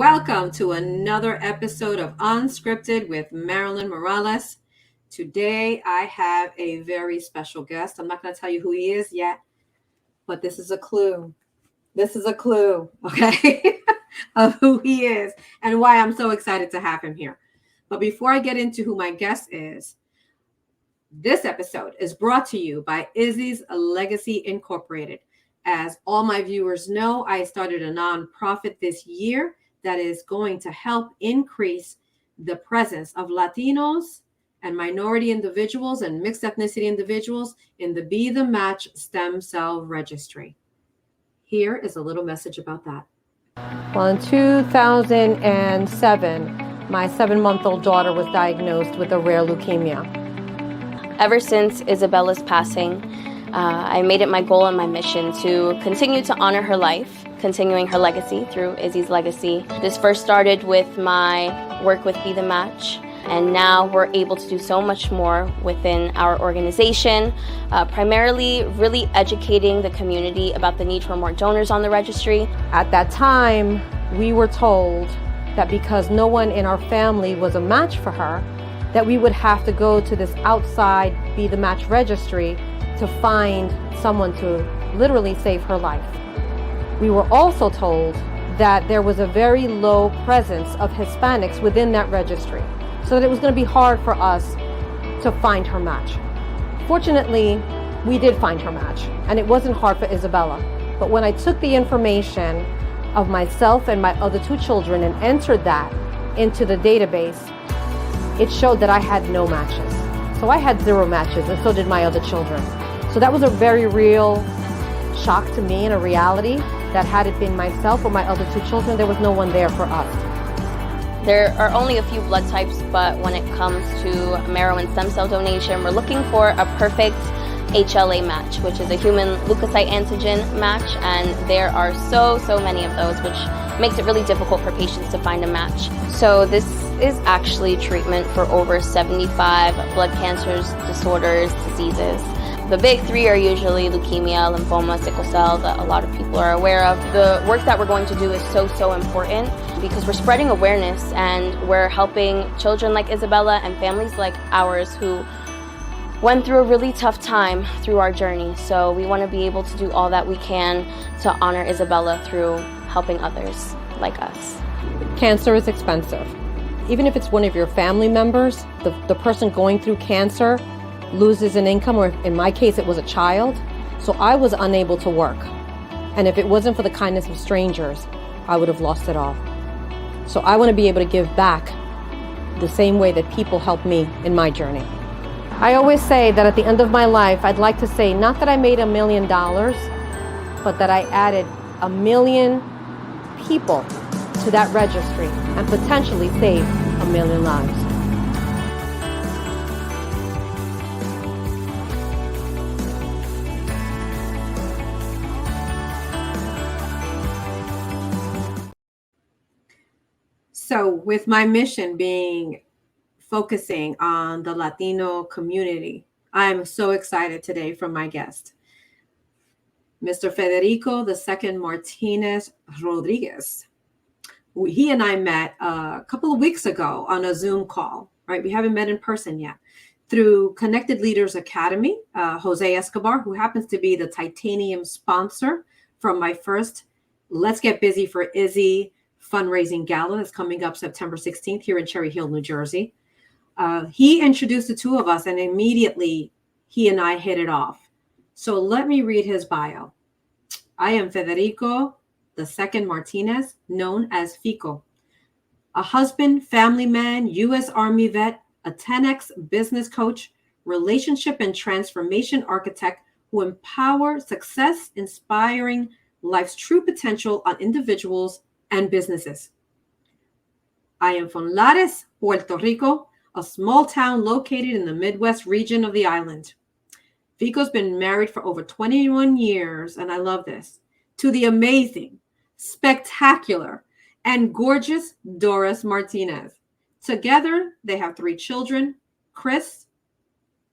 Welcome to another episode of Unscripted with Marilyn Morales. Today I have a very special guest. I'm not going to tell you who he is yet, but this is a clue. This is a clue, okay, of who he is and why I'm so excited to have him here. But before I get into who my guest is, this episode is brought to you by Isabellas Legacy Incorporated. As all my viewers know, I started a nonprofit this year that is going to help increase the presence of Latinos and minority individuals and mixed ethnicity individuals in the Be the Match stem cell registry. Here is a little message about that. Well, in 2007, my 7-month-old daughter was diagnosed with a rare leukemia. Ever since Isabella's passing, I made it my goal and my mission to continue to honor her life, continuing her legacy through Izzy's legacy. This first started with my work with Be The Match, and now we're able to do so much more within our organization, primarily really educating the community about the need for more donors on the registry. At that time, we were told that because no one in our family was a match for her, that we would have to go to this outside Be The Match registry to find someone to literally save her life. We were also told that there was a very low presence of Hispanics within that registry, so that it was going to be hard for us to find her match. Fortunately, we did find her match, and it wasn't hard for Isabella. But when I took the information of myself and my other 2 children and entered that into the database, it showed that I had no matches. So I had 0 matches, and so did my other children. So that was a very real shock to me and a reality that had it been myself or my other 2 children, there was no one there for us. There are only a few blood types, but when it comes to marrow and stem cell donation, we're looking for a perfect HLA match, which is a human leukocyte antigen match, and there are so many of those, which makes it really difficult for patients to find a match. So this is actually treatment for over 75 blood cancers, disorders, diseases. The big 3 are usually leukemia, lymphoma, sickle cell, that a lot of people are aware of. The work that we're going to do is so important because we're spreading awareness and we're helping children like Isabella and families like ours who went through a really tough time through our journey. So we want to be able to do all that we can to honor Isabella through helping others like us. Cancer is expensive. Even if it's one of your family members, the person going through cancer loses an income, or in my case, it was a child. So I was unable to work. And if it wasn't for the kindness of strangers, I would have lost it all. So I want to be able to give back the same way that people helped me in my journey. I always say that at the end of my life, I'd like to say not that I made $1 million, but that I added 1 million people to that registry and potentially saved 1 million lives. So with my mission being focusing on the Latino community, I'm so excited today for my guest, Mr. Federico II Martinez Rodriguez. He and I met a couple of weeks ago on a Zoom call, right? We haven't met in person yet. Through Connected Leaders Academy, Jose Escobar, who happens to be the titanium sponsor from my first Let's Get Busy for Izzy fundraising gala that's coming up September 16th here in Cherry Hill, New Jersey. He introduced the 2 of us, and immediately he and I hit it off. So let me read his bio. I am Federico II Martinez, known as FICO, a husband, family man, U.S. Army vet, a 10X business coach, relationship and transformation architect who empower success, inspiring life's true potential on individuals and businesses. I am from Lares, Puerto Rico, a small town located in the Midwest region of the island. Fico's been married for over 21 years, and I love this, to the amazing, spectacular, and gorgeous Doris Martinez. Together, they have 3 children, Cris,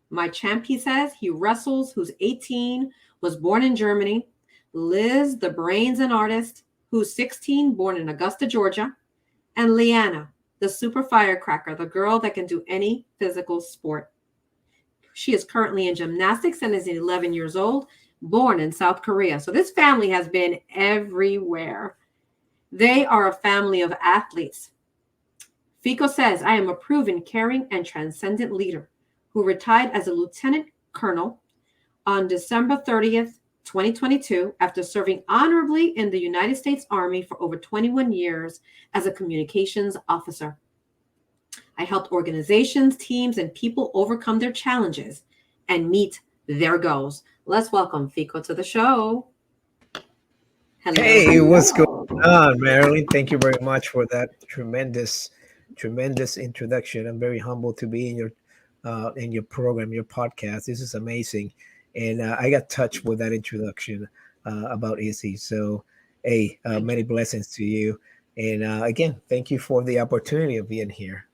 my champ, he says, he wrestles, who's 18, was born in Germany, Liz, the brains and artist, who's 16, born in Augusta, Georgia, And Liana, the super firecracker, the girl that can do any physical sport. She is currently in gymnastics and is 11 years old, born in South Korea. So this family has been everywhere. They are a family of athletes. FICO says, I am a proven, caring, and transcendent leader who retired as a lieutenant colonel on December 30th, 2022, after serving honorably in the United States Army for over 21 years as a communications officer. I helped organizations, teams, and people overcome their challenges and meet their goals. Let's welcome FICO to the show. Hello. Hey, what's going on, Marilyn? Thank you very much for that tremendous introduction. I'm very humbled to be in your program, your podcast. This is amazing, and I got touched with that introduction about Izzy. So, hey, many blessings to you, and again, thank you for the opportunity of being here.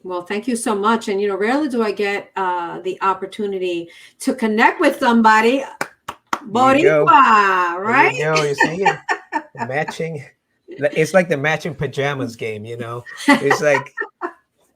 Well, thank you so much. And, rarely do I get the opportunity to connect with somebody. Boricua, right? There you go. You see it? Matching. It's like the matching pajamas game, It's like,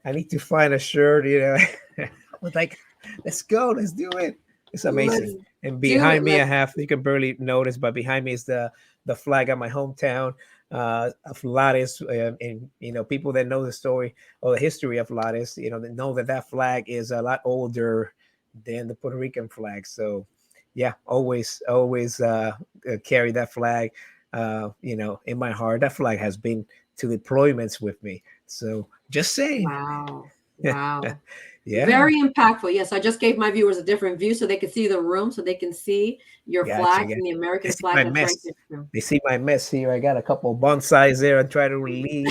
I need to find a shirt, I was like, let's go. Let's do it. It's amazing. And behind me, you can barely notice, but behind me is the flag of my hometown. Of Lares, and people that know the story or the history of Lares, they know that flag is a lot older than the Puerto Rican flag. So, yeah, always carry that flag, in my heart. That flag has been to deployments with me. So, just saying. Wow. Yeah. Very impactful. Yes, I just gave my viewers a different view so they could see the room, so they can see your flag and the American flag. They see my mess here. I got a couple of bonsais there. I try to relieve.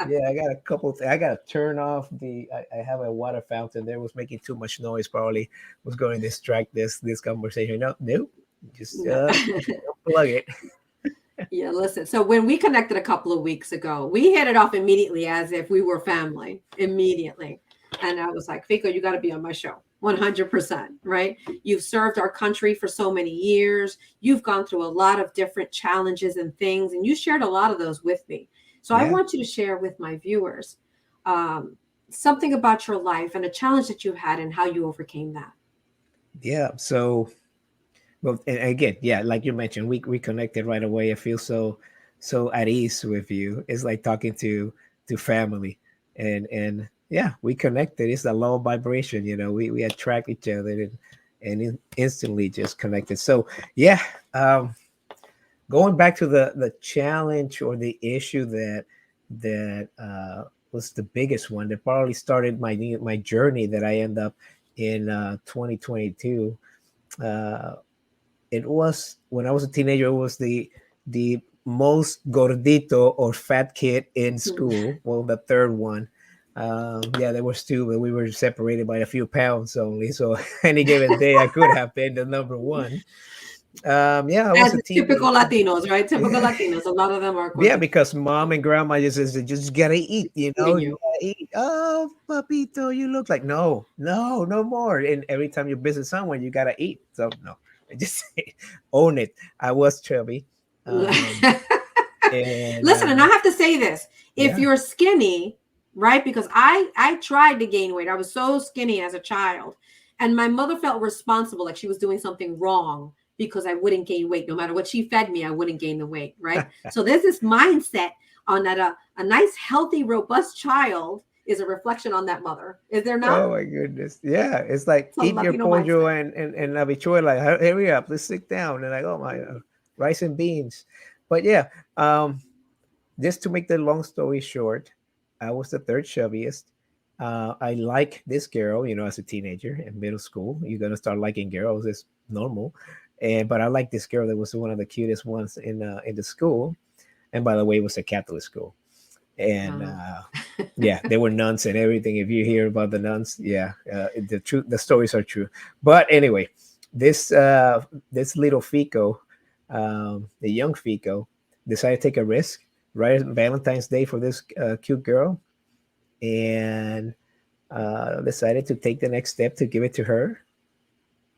Yeah, I got a couple. I got to turn off I have a water fountain there. Was making too much noise. Probably was going to distract this conversation. No, just plug it. Yeah, listen. So when we connected a couple of weeks ago, we hit it off immediately as if we were family. Immediately. And I was like, FICO, you got to be on my show. 100%, right? You've served our country for so many years. You've gone through a lot of different challenges and things, and you shared a lot of those with me. So I want you to share with my viewers something about your life and a challenge that you had and how you overcame that. Yeah. So, well, and again, like you mentioned, we connected right away. I feel so at ease with you. It's like talking to family, and yeah, we connected. It's a low vibration, we attract each other and instantly just connected. So yeah, going back to the challenge or the issue that was the biggest one that probably started my journey that I end up in 2022. It was when I was a teenager. It was the most gordito or fat kid in school. Well, the third one. There was two, but we were separated by a few pounds only. So any given day, I could have been the number one. I was a typical Latinos, right? Typical Latinos. A lot of them are. Yeah, because mom and grandma just gotta eat, you gotta eat. Oh, papito, you look like no more. And every time you visit someone, you gotta eat. So no, just own it. I was chubby. Listen, and I have to say this: if you're skinny, right? Because I tried to gain weight. I was so skinny as a child, and my mother felt responsible, like she was doing something wrong because I wouldn't gain weight. No matter what she fed me, I wouldn't gain the weight, right? So there's this mindset on that a nice, healthy, robust child is a reflection on that mother. Is there not? Oh my goodness. Yeah. It's like eat your pollo and habichuela. Hurry up. Let's sit down. And like, oh my, rice and beans. But yeah, just to make the long story short, I was the third chubbiest. I like this girl, as a teenager in middle school. You're going to start liking girls. It's normal. But I like this girl that was one of the cutest ones in the school. And by the way, it was a Catholic school. And there were nuns and everything. If you hear about the nuns, the stories are true. But anyway, this little FICO, the young FICO, decided to take a risk right at Valentine's Day for this cute girl, and decided to take the next step to give it to her,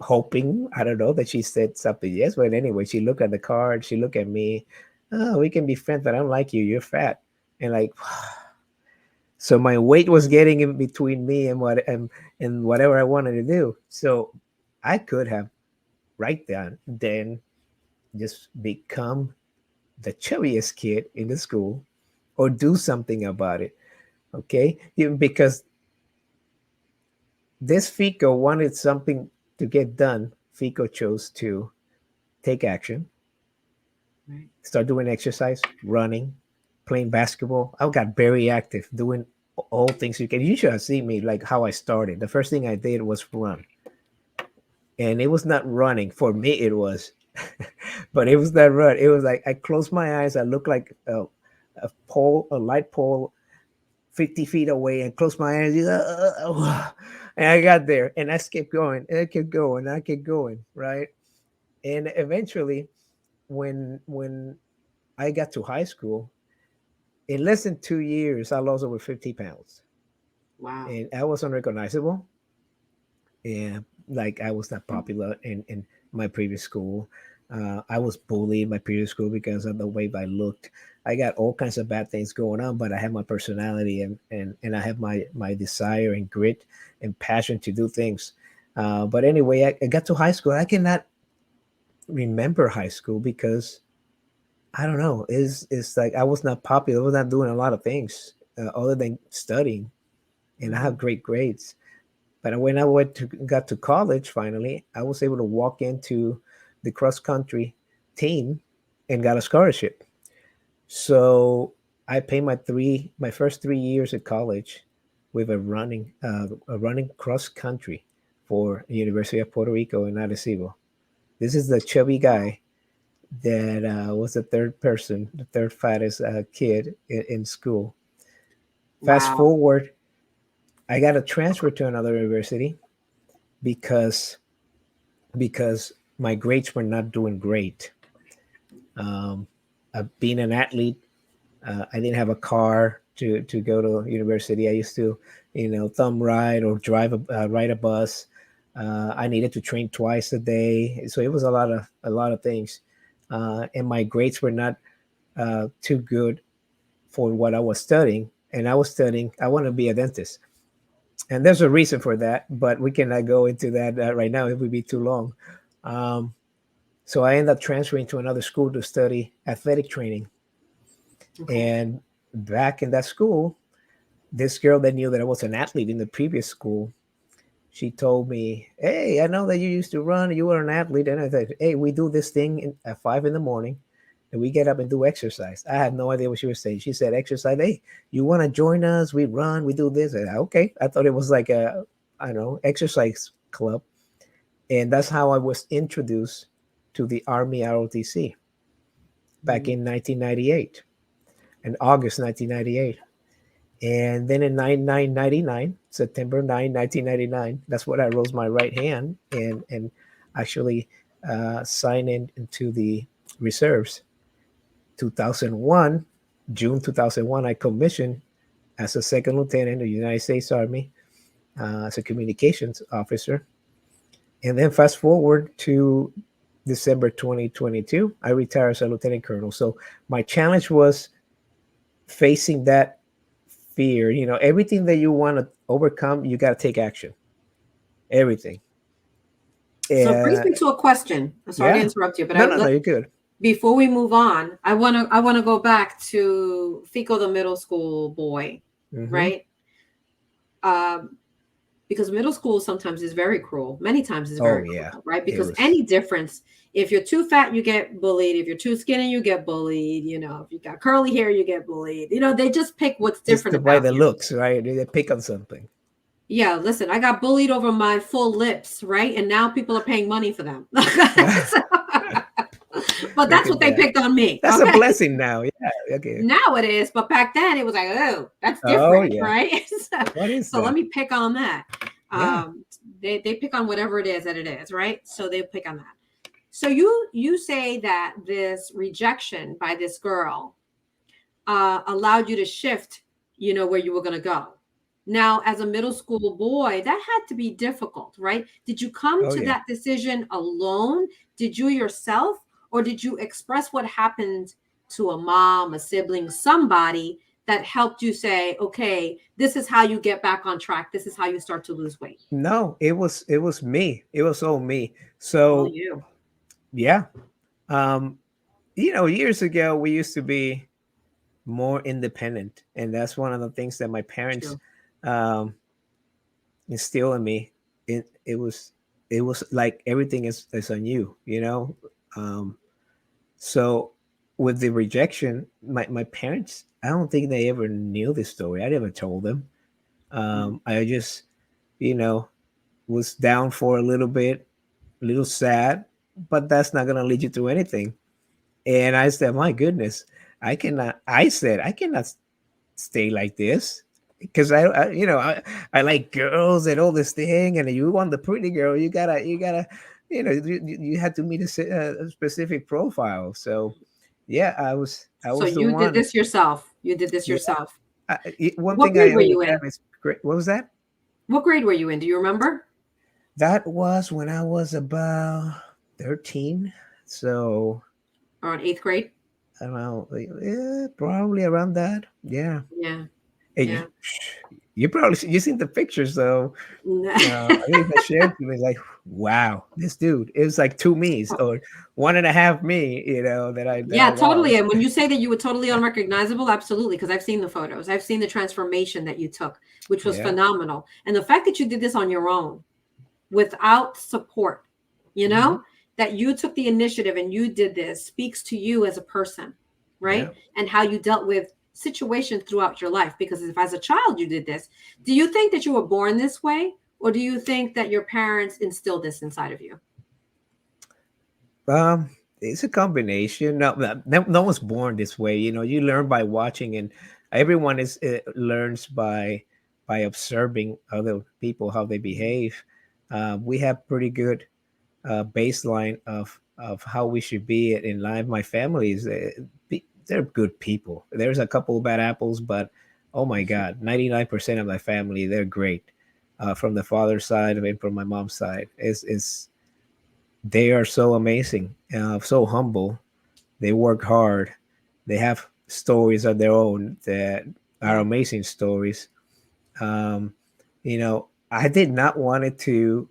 hoping, I don't know, that she said something yes. But anyway, she looked at the card, she looked at me. Oh, we can be friends, but I don't like you. You're fat. and like, so my weight was getting in between me and and whatever I wanted to do. So I could have right then just become the chubbiest kid in the school or do something about it. Okay, because this FICO wanted something to get done. FICO chose to take action, Right. start doing exercise, running, playing basketball. I got very active, doing all things you can. You should have seen me, like how I started. The first thing I did was run. And it was not running. For me, it was. But it was that run. It was like I closed my eyes. I looked like a light pole 50 feet away, and closed my eyes. And I got there, and I kept going, and I kept going, I kept going, right? And eventually, when I got to high school, in less than 2 years, I lost over 50 pounds. Wow. And I was unrecognizable. And like I was not popular in my previous school. I was bullied in my previous school because of the way I looked. I got all kinds of bad things going on, but I have my personality and I have my desire and grit and passion to do things. But anyway, I got to high school. I cannot remember high school because I don't know. It's like I was not popular. I was not doing a lot of things other than studying, and I have great grades. But when I got to college, finally, I was able to walk into the cross country team and got a scholarship. So I paid my first 3 years at college with a running cross country for the University of Puerto Rico in Arecibo. This is the chubby guy that was the third fattest kid in school. Fast Wow. forward, I got to transfer to another university because my grades were not doing great. Being an athlete, I didn't have a car to go to university. I used to, thumb ride or ride a bus. I needed to train twice a day, so it was a lot of things, and my grades were not too good for what I was studying. And I was studying. I want to be a dentist. And there's a reason for that, but we cannot go into that right now. It would be too long. Um, so I ended up transferring to another school to study athletic training. Okay. And back in that school, this girl that knew that I was an athlete in the previous school, she told me, "Hey, I know that you used to run. You were an athlete." And I said, "Hey, we do this thing at 5 in the morning, and we get up and do exercise." I had no idea what she was saying. She said, "Exercise. Hey, you want to join us? We run. We do this." And okay, I thought it was like I don't know, exercise club, and that's how I was introduced to the Army ROTC back in 1998, in August 1998. And then in 1999, September 9, 1999, that's when I rose my right hand and actually signed into the reserves. 2001, June 2001, I commissioned as a second lieutenant in the United States Army as a communications officer. And then fast forward to December 2022, I retired as a lieutenant colonel. So my challenge was facing that fear. Everything that you want to overcome, you got to take action. Everything. So it brings me to a question. I'm sorry to interrupt you, but no, you're good. Before we move on, I wanna go back to FICO, the middle school boy, right? Because middle school sometimes is very cruel. Many times is very cruel, right? Because any difference, if you're too fat, you get bullied. If you're too skinny, you get bullied. If you got curly hair, you get bullied. They just pick what's different about by the looks, right? They pick on something. Yeah, listen, I got bullied over my full lips, right? And now people are paying money for them. But that's what they picked on me. That's a blessing now. Yeah. Okay. Now it is, but back then it was like, oh, that's different, right? So let me pick on that. They pick on whatever it is that it is, right? So they pick on that. So you say that this rejection by this girl allowed you to shift, where you were going to go. Now, as a middle school boy, that had to be difficult, right? Did you come to that decision alone? Did you yourself? Or did you express what happened to a mom, a sibling, somebody that helped you say, okay, this is how you get back on track. This is how you start to lose weight? No, it was me. It was all me. All So you. yeah. Years ago we used to be more independent, and that's one of the things that my parents True. instilled in me. It was like everything is on you, um so with the rejection, my parents, I don't think they ever knew this story. I never told them. I just you know was down for a little bit, a little sad, but that's not going to lead you to anything. And I said, my goodness, I cannot stay like this, because I like girls and all this thing. And you want the pretty girl, you gotta, you had to meet a specific profile. So yeah, I So was the you did one. this yourself. You did this Yeah. yourself. One What thing I grade were always you have in? is great. What was that? What grade were you in? Do you remember? That was when I was about 13. So Around eighth grade? around, probably around that. Yeah. Yeah. And Yeah. you probably you seen the pictures, so I think I shared to me, like, wow, this dude, it was like two me's or one and a half me, that I Yeah, totally. was. And when you say that you were totally unrecognizable, absolutely, because I've seen the photos. I've seen the transformation that you took, which was Yeah. phenomenal. And the fact that you did this on your own without support, Mhm. that you took the initiative and you did this speaks to you as a person, Yeah. right? And how you dealt with situations throughout your life. Because if as a child you did this, do you think that you were born this way? Or do you think that your parents instilled this inside of you? It's a combination. No one's born this way. You learn by watching, and everyone learns by observing other people, how they behave. We have pretty good baseline of how we should be in life. My family they're good people. There's a couple of bad apples, but oh my God, 99% of my family, they're great. From the father's side and from my mom's side, is they are so amazing, so humble. They work hard. They have stories of their own that are Yeah. amazing stories. Um, I did not want it to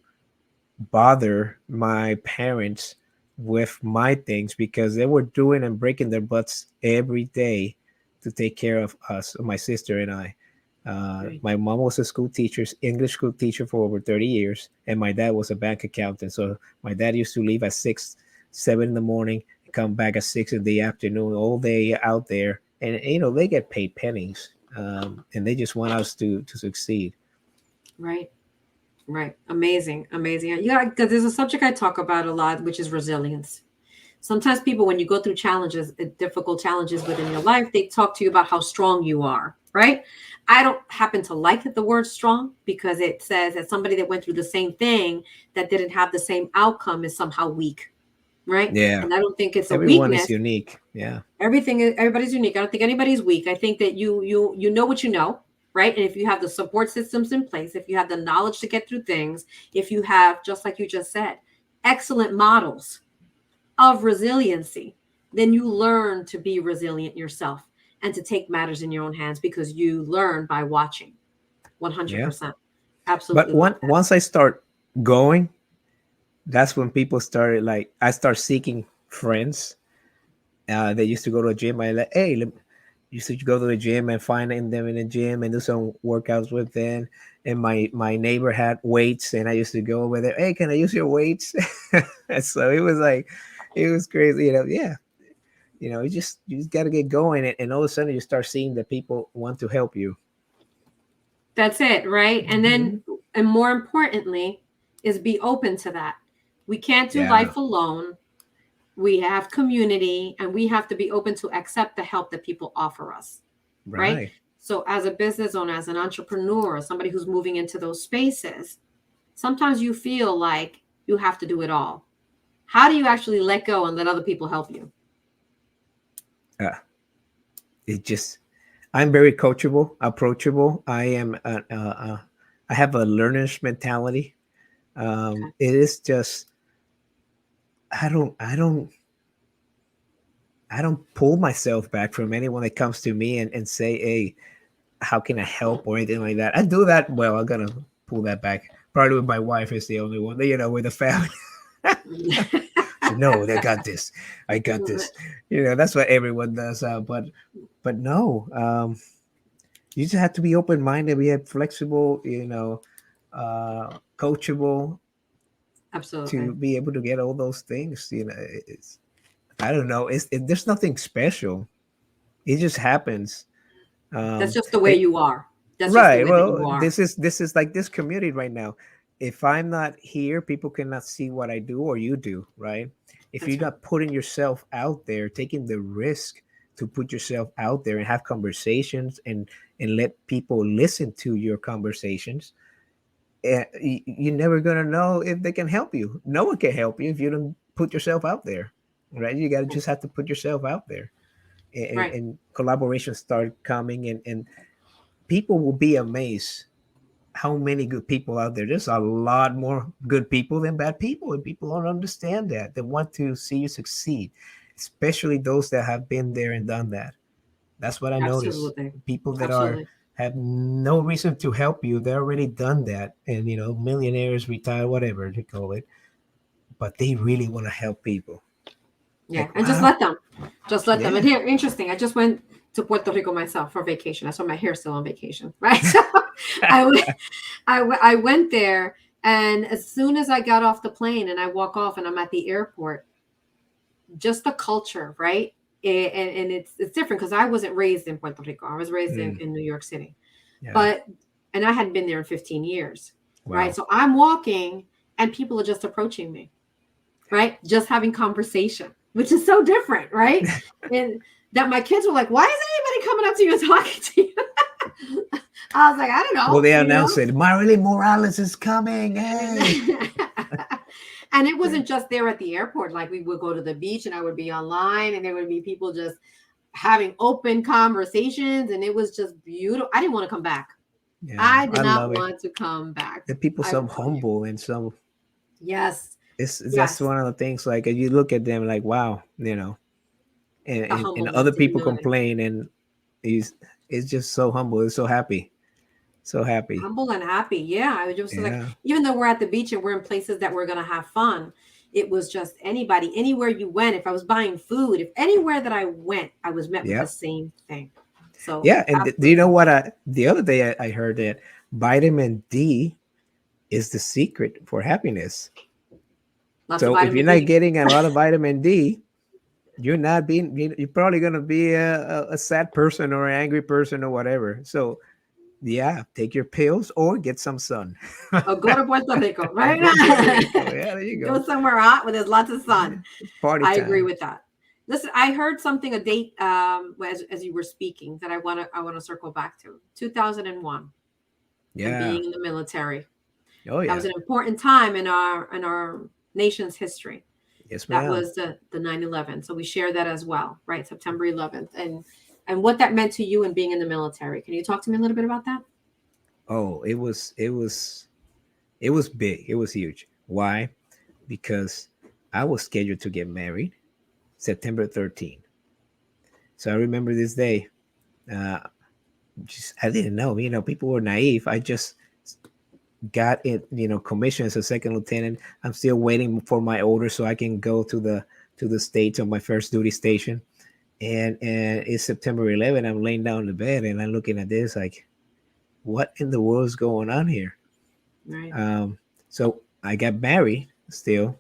bother my parents with my things, because they were doing and breaking their butts every day to take care of us, my sister and I. Right. My mom was a school teacher, English school teacher for over 30 years, and my dad was a bank accountant. So my dad used to leave at 7 in the morning, come back at 6 in the afternoon, all day out there. And, they get paid pennies, and they just want us to succeed. Right. Right. Amazing. Amazing. Yeah, because there's a subject I talk about a lot, which is resilience. Sometimes people, when you go through challenges, difficult challenges within your life, they talk to you about how strong you are, right? I don't happen to like the word strong, because it says that somebody that went through the same thing that didn't have the same outcome is somehow weak, right? Yeah. And I don't think it's a Everyone is weakness. unique. Yeah. Everybody's unique. I don't think anybody's weak. I think that you know what you know, right? And if you have the support systems in place, if you have the knowledge to get through things, if you have, just like you just said, excellent models of resiliency, then you learn to be resilient yourself and to take matters in your own hands, because you learn by watching. Yeah. 100%. But Absolutely love that. once I start going, that's when people started, like, I start seeking friends. They used to go to a gym. I like, hey, used to go to the gym and find them in the gym and do some workouts with them. And my neighbor had weights, and I used to go over there. Hey, can I use your weights? So it was like, it was crazy. Yeah. You just got to get going, and all of a sudden you start seeing that people want to help you. That's it, right? And then, Mhm. and more importantly, is be open to that. We can't do Yeah. life alone. We have community, and we have to be open to accept the help that people offer us, right? Right. So as a business owner, as an entrepreneur, somebody who's moving into those spaces, sometimes you feel like you have to do it all. How do you actually let go and let other people help you? Uh, it just I'm very coachable, approachable. I have a learner's mentality. Okay. It is just I don't I don't pull myself back from anyone that comes to me and say, hey, how can I help or anything like that. I do that. Well, I'm gonna pull that back. Probably with my wife is the only one, with the family. No, they got this. I got this. That's what everyone does. But no, you just have to be open minded. We have flexible, coachable. Absolutely. To be able to get all those things. I don't know. There's nothing special. It just happens. That's just the way you are. That's right. Just the way Well, that you are. this is like this community right now. If I'm not here, people cannot see what I do or you do, right? If That's you're not putting yourself out there, taking the risk to put yourself out there and have conversations and let people listen to your conversations, you're never gonna know if they can help you. No one can help you if you don't put yourself out there, right? You gotta just have to put yourself out there, and collaborations start coming, and people will be amazed how many good people out there. There's a lot more good people than bad people, and people don't understand that. They want to see you succeed, especially those that have been there and done that. That's what I noticed. People that have no reason to help you, they're already done that, and millionaires, retired, whatever they call it, but they really want to help people. Yeah, like, and just let them. And here, interesting. I just went to Puerto Rico myself for vacation. I saw my hair still on vacation, right? So I went there, and as soon as I got off the plane and I walk off and I'm at the airport, just the culture, right? And it's different because I wasn't raised in Puerto Rico. I was raised in New York City, and I hadn't been there in 15 years, right? So I'm walking and people are just approaching me, right? Just having conversation, which is so different, right? And that my kids were like, why is anybody coming up to you and talking to you? I was like, I don't know. Well, they announced it. Marilyn Morales is coming. Hey. And it wasn't just there at the airport. Like we would go to the beach and I would be online and there would be people just having open conversations. And it was just beautiful. I didn't want to come back. Yeah, I did not want to come back. The people so humble and so. Yes. That's one of the things, like you look at them like, wow, and other people complain, and it's just so humble. It's so happy. So happy. Humble and happy. Yeah. I was just like, even though we're at the beach and we're in places that we're going to have fun, it was just anybody, anywhere you went. If I was buying food, if anywhere that I went, I was met with the same thing. So, yeah. And do you know what? The other day I heard that vitamin D is the secret for happiness. So if you're not getting a lot of vitamin D, you're probably going to be a sad person or an angry person or whatever. So, yeah, take your pills or get some sun. Or go to Puerto Rico, right? Yeah, there you go. Go somewhere hot where there's lots of sun. Party time. I agree with that. Listen, I heard something as you were speaking that I want to circle back to. 2001. Yeah. And being in the military. Oh yeah. That was an important time in our nation's history. Yes, ma'am. That was the 9/11. So we share that as well, right? September 11th. And what that meant to you and being in the military. Can you talk to me a little bit about that? Oh, it was big. It was huge. Why? Because I was scheduled to get married September 13th. So I remember this day. I didn't know, people were naive. I just got it, commissioned as a second lieutenant. I'm still waiting for my order so I can go to the States on my first duty station. And it's September 11th. I'm laying down in the bed and I'm looking at this like, what in the world is going on here? Right. So I got married still.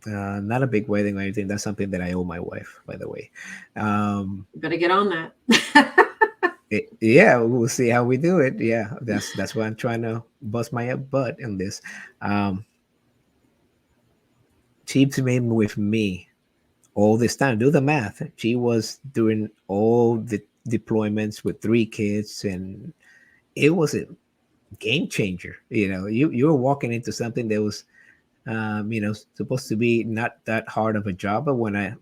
Not a big wedding or anything. That's something that I owe my wife, by the way. You better get on that. Yeah, we'll see how we do it. Yeah, that's why I'm trying to bust my butt in this. She's been with me all this time. Do the math. She was doing all the deployments with 3 kids, and it was a game changer. You were walking into something that was, supposed to be not that hard of a job. But when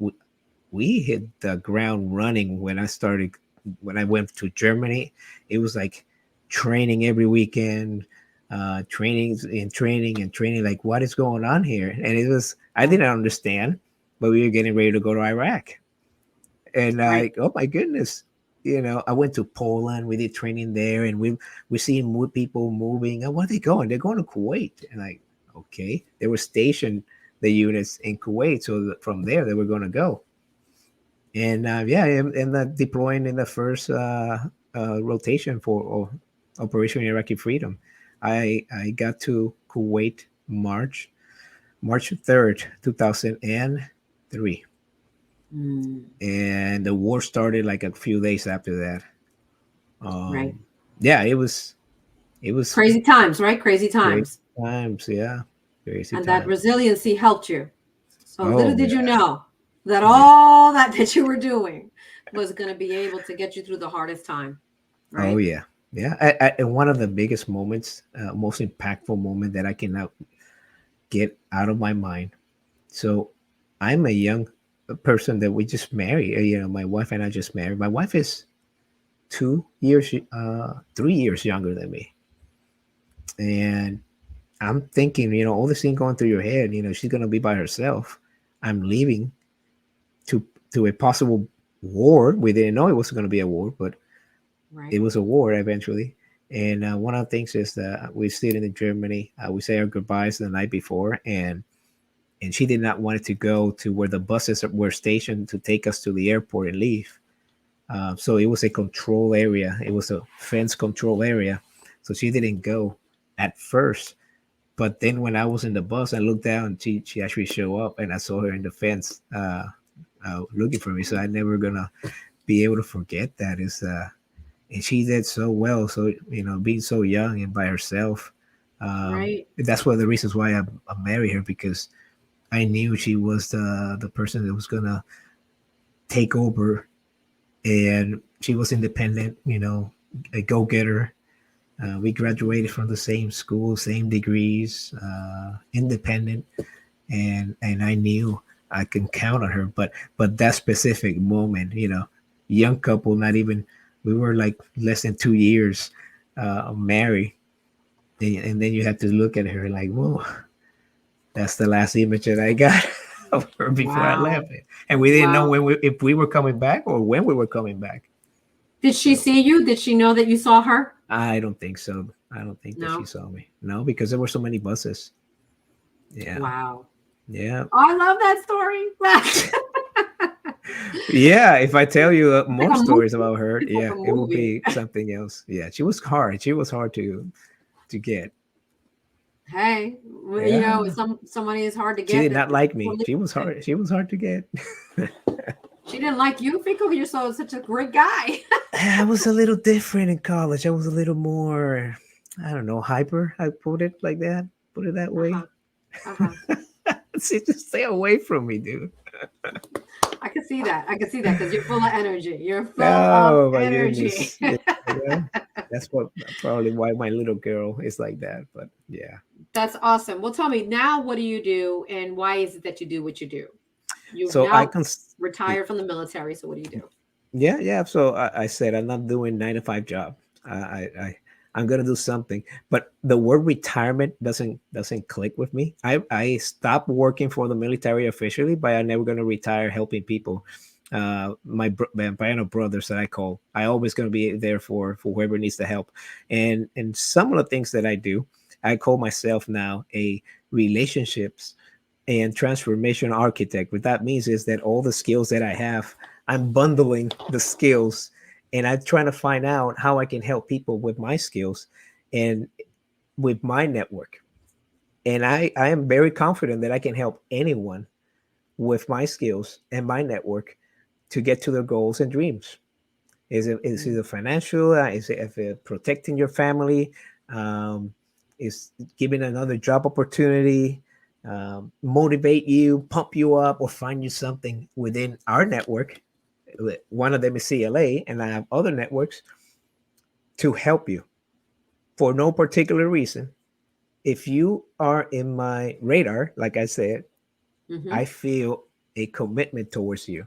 we hit the ground running, when I went to Germany, it was like training every weekend, training. Like, what is going on here? And I didn't understand. But we were getting ready to go to Iraq. And Right. oh my goodness, I went to Poland. We did training there, and we seeing people moving. And where are they going? They're going to Kuwait. And okay, they were stationed the units in Kuwait, so from there they were going to go. And and deploying in the first rotation for Operation Iraqi Freedom. I got to Kuwait March 3rd, 2003. And the war started like a few days after that. Right. Yeah, it was Crazy times, right? Crazy times. times, yeah. Crazy And times. that resiliency helped you. So little did you yeah. know that all that you were doing was going to be able to get you through the hardest time. Right? Oh yeah. Yeah. And one of the biggest moments, most impactful moment that I cannot get out of my mind. So I'm a young person that we just married. My wife and I just married. My wife is 3 years younger than me. And I'm thinking, all this thing going through your head, she's gonna be by herself. I'm leaving to a possible war. We didn't know it was gonna be a war, but it was a war eventually. And one of the things is that we stayed in Germany. We say our goodbyes the night before, and she did not want to go to where the buses were stationed to take us to the airport and leave. So it was a control area. It was a fence control area. So she didn't go at first. But then when I was in the bus, I looked down. She actually showed up, and I saw her in the fence looking for me. So I'm never gonna be able to forget that. And she did so well. So being so young and by herself. That's one of the reasons why I married her, because I knew she was the person that was gonna take over, and she was independent. A go-getter. We graduated from the same school, same degrees, independent, and I knew I could count on her. But that specific moment, young couple, not even, we were like less than 2 years married, and then you have to look at her like, whoa, that's the last image that I got of her before I left. And we didn't know if we were coming back or when we were coming back. Did she see you? Did she know that you saw her? I don't think so. I don't think that she saw me. No, because there were so many buses. Yeah. Wow. Yeah. Oh, I love that story. Yeah. If I tell you more stories about her, yeah, it will be something else. Yeah. She was hard. She was hard to get. Hey, somebody is hard to get. She did not like me. She was hard. She was hard to get. She didn't like you, FICO. You're such a great guy. I was a little different in college. I was a little more, I don't know, hyper. I put it like that. Put it that way. See, just stay away from me, dude. I can see that. Because you're full of energy. You're full of energy. Yeah. That's probably why my little girl is like that. But yeah. That's awesome. Well, tell me now, what do you do, and why is it that you do what you do? You've so now I can retire from the military. So what do you do? Yeah. So I said I'm not doing 9-to-5 job. I'm gonna do something. But the word retirement doesn't click with me. I stopped working for the military officially, but I'm never gonna retire helping people. My Vampire brothers that I call. I always gonna be there for whoever needs the help. And some of the things that I do, I call myself now a relationships and transformation architect. What that means is that all the skills that I have, I'm bundling the skills, and I'm trying to find out how I can help people with my skills and with my network. And I am very confident that I can help anyone with my skills and my network to get to their goals and dreams. Is it financial? Is it protecting your family? Is giving another job opportunity? Motivate you, pump you up, or find you something within our network. One of them is CLA, and I have other networks to help you for no particular reason. If you are in my radar, like I said, I feel a commitment towards you.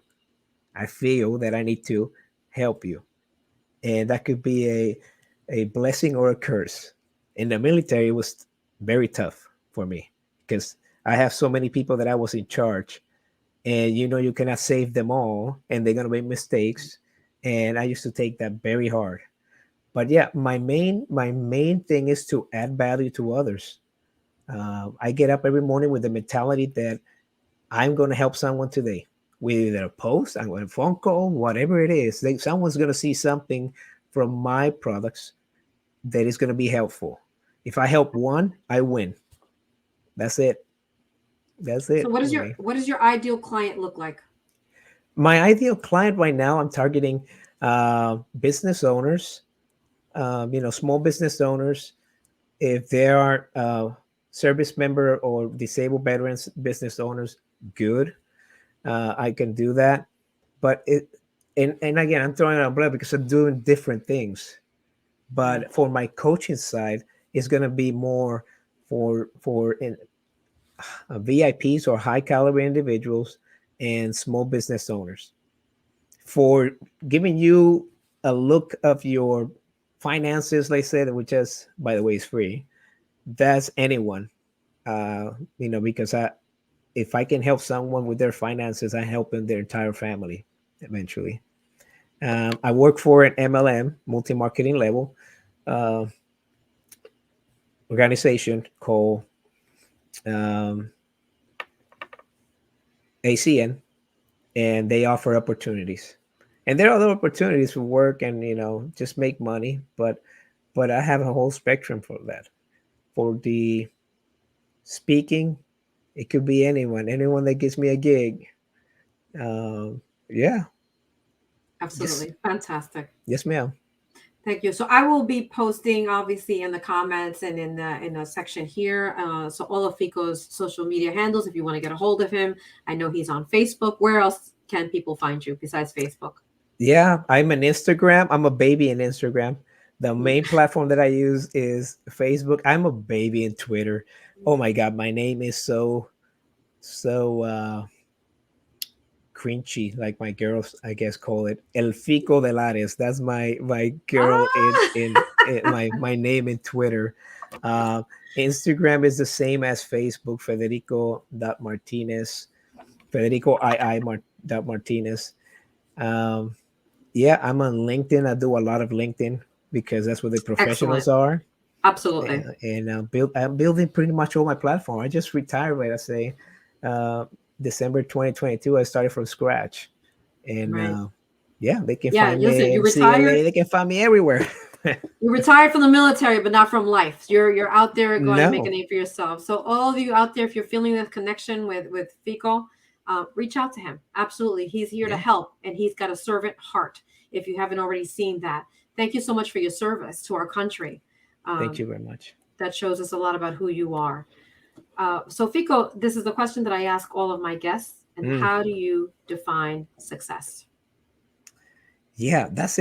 I feel that I need to help you. And that could be a blessing or a curse. In the military, it was very tough for me because I have so many people that I was in charge, and you cannot save them all, and they're gonna make mistakes. And I used to take that very hard. But yeah, my main thing is to add value to others. I get up every morning with the mentality that I'm going to help someone today with either a post, I'm going to phone call, whatever it is. Someone's going to see something from my products that is going to be helpful. If I help one, I win. That's it. That's it. So what does your ideal client look like? My ideal client right now, I'm targeting business owners, small business owners. If there are service member or disabled veterans business owners, good. I can do that. But and again, I'm throwing it on blood because I'm doing different things. But for my coaching side, it's going to be more for VIPs or high caliber individuals and small business owners. For giving you a look of your finances, like I said, which is, by the way, is free. That's anyone, because if I can help someone with their finances, I help them their entire family eventually. I work for an MLM, multi marketing level uh, organization called um, ACN, and they offer opportunities. And there are other opportunities for work and just make money, but I have a whole spectrum for that. For the speaking, it could be anyone that gives me a gig. Yeah. Absolutely. Fantastic. Yes, ma'am. Thank you. So I will be posting obviously in the comments and in the section here. So all of FICO's social media handles, if you want to get a hold of him. I know he's on Facebook. Where else can people find you besides Facebook? Yeah, I'm an Instagram. I'm a baby in Instagram. The main platform that I use is Facebook. I'm a baby in Twitter. Oh my God, my name is so cringy, like my girls, I guess, call it El Fico de Lares. That's my girl in my name in Twitter. Instagram is the same as Facebook, Federico.Martinez, Federico Martinez. Yeah, I'm on LinkedIn. I do a lot of LinkedIn because that's where the professionals are. Absolutely. And I'm building pretty much all my platform. I just retired, like I say, December 2022. I started from scratch, and yeah, they can find me in CLA. They can find me everywhere. You retired from the military, but not from life. You're out there going to make a name for yourself. So all of you out there, if you're feeling this connection with FICO, reach out to him. Absolutely. He's here to help, and he's got a servant heart, if you haven't already seen that. Thank you so much for your service to our country. Thank you very much. That shows us a lot about who you are. So FICO, this is the question that I ask all of my guests. And how do you define success? Yeah, that's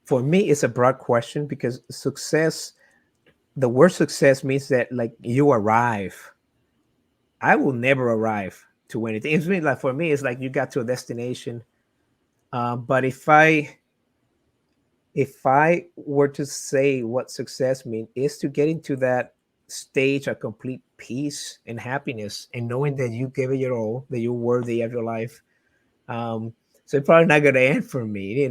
for me, it's a broad question because success, the word success means that like you arrive. I will never arrive to anything. It's really like, for me, it's like you got to a destination. But if I were to say what success means, is to get into that stage of complete peace and happiness and knowing that you gave it your all, that you're worthy of your life. So it's probably not going to end for me.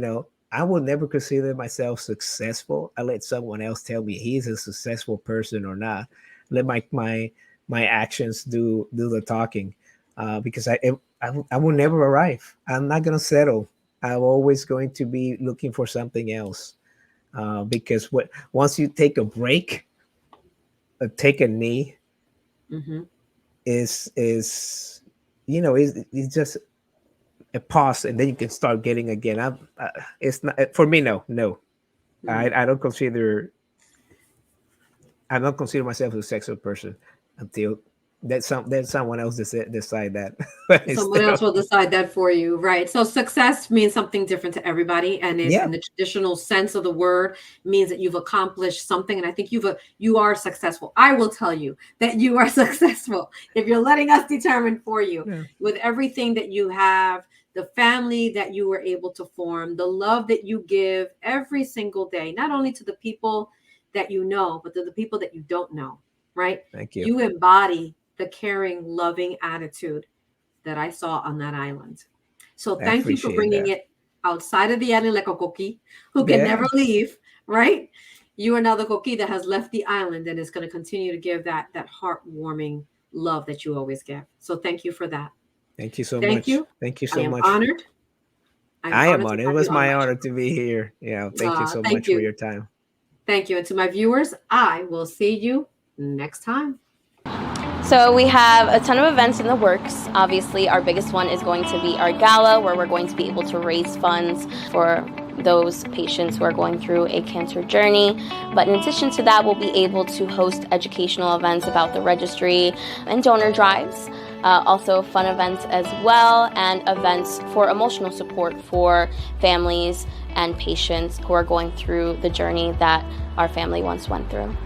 I will never consider myself successful. I let someone else tell me he's a successful person or not. Let my actions do the talking, because I will never arrive. I'm not going to settle. I'm always going to be looking for something else, because once you take a break, take a knee, is it's just a pause, and then you can start getting again. It's not for me. No. I don't consider myself a successful person until someone else decide that. Someone else will decide that for you, right? So success means something different to everybody, and in the traditional sense of the word, means that you've accomplished something. And I think you are successful. I will tell you that you are successful if you're letting us determine for you with everything that you have, the family that you were able to form, the love that you give every single day, not only to the people that you know, but to the people that you don't know, right? Thank you. You embody the caring, loving attitude. that I saw on that island. So thank you for bringing that. it outside of the island like a coqui who can never leave, right? You are now the coqui that has left the island and is going to continue to give that heartwarming love that you always give. So thank you for that. Thank you so much. Thank you so much. I am honored. I am honored. It was my honor to be here. Yeah. Thank you so much for your time. Thank you. And to my viewers, I will see you next time. So we have a ton of events in the works. Obviously, our biggest one is going to be our gala, where we're going to be able to raise funds for those patients who are going through a cancer journey. But in addition to that, we'll be able to host educational events about the registry and donor drives. Also fun events as well, and events for emotional support for families and patients who are going through the journey that our family once went through.